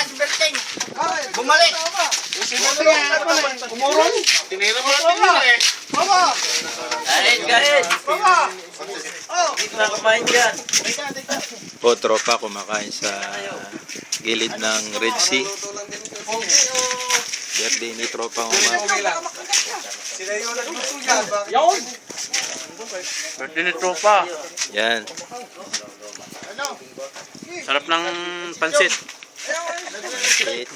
si Berting. Bumalik. Umuron. Tinira mo natin eh. Kahit. Dito na kumain dyan. O, tropa kumakain sa gilid ng Red Sea. Birthday ni tropa Umar. Sila yung nagluto yan. Yun. Birthday ni tropa. Yan. Sarap ng pansit. Pansit.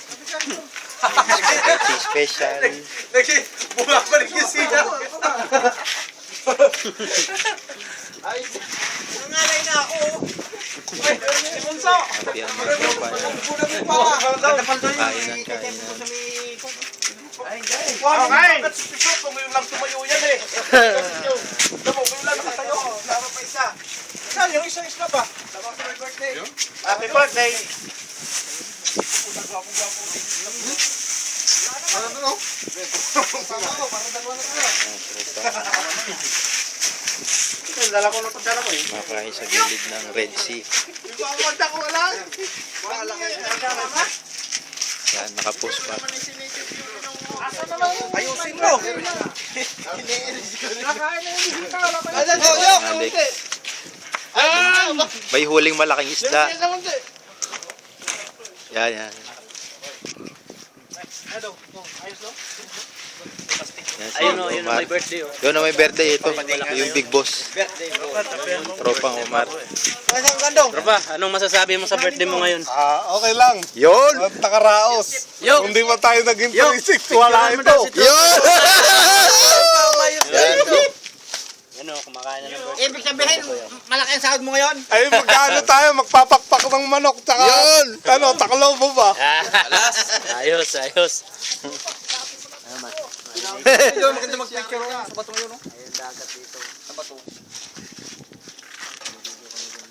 Special. Bumabalik yung sila. Nangalay na ako. Happy ang mga tropa niya. Kainan. Okay. Tumayo lang tumayo yan eh. Tumayo lang nakatayo. Sama pa isa. Saan yung isang isla ba? Sama sa my birthday. Happy birthday. Ano no? Dala ko na pagdala ko eh. Kumakain sa gilid ng Red Sea. Pagkakanta ko lang. Yan, nakapos pa. Ayusin mo. Malik. May huling malaking isda. Yan. Yan, si Ayun o, yun Umar. may birthday o. Yun na may birthday ito. Yung big boss. Tropang Umar. Tropa, anong masasabi mo sa birthday mo ngayon? Okay lang. Yun! Nakaraos. Yo! Kung di pa tayo naging 360, wala ito. Yun! Yan. Yan o, kumakain na ng birthday. Ibig sabihin, malaki ang sahod mo ngayon. Ay, magkano tayo? Magpapakpak ng manok. Tsaka, Yun! ano, taklo mo ba? Ayos. Maganda mag-picture sa batong yun, no? Ayun, dagat dito. Sa bato.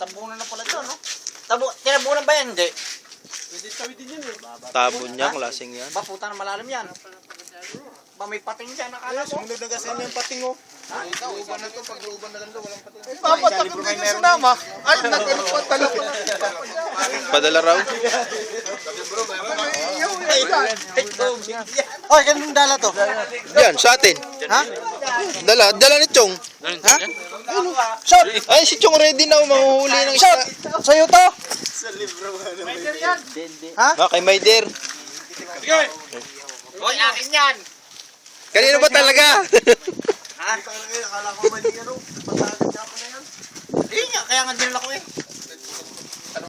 Tabunan na pala dyan, no? Tinabunan ba yan? Hindi. Tabon niya, klaseng yan. Ba, puta na malalim yan. Ba, may pating dyan, nakala mo? Sumunod na kasi yung pating, oh. Luban na to, pag luban na lang to, walang pating. Papatakot din yung sinama. Ay, nagano pa talaga. Padala raw. Oy, kanong dala to? Yan, sa atin. Ha? Dala ni Chong. Ha? Shot! Ay, si Chong ready na mahuhuli ng isda. Sa'yo to? Ah, kay Maider. Oy, akin yan! Kanino ba talaga? Akala ko mali yan, oh. Patagat siya pa na yan. Hindi nga, kaya nga dinala ko eh.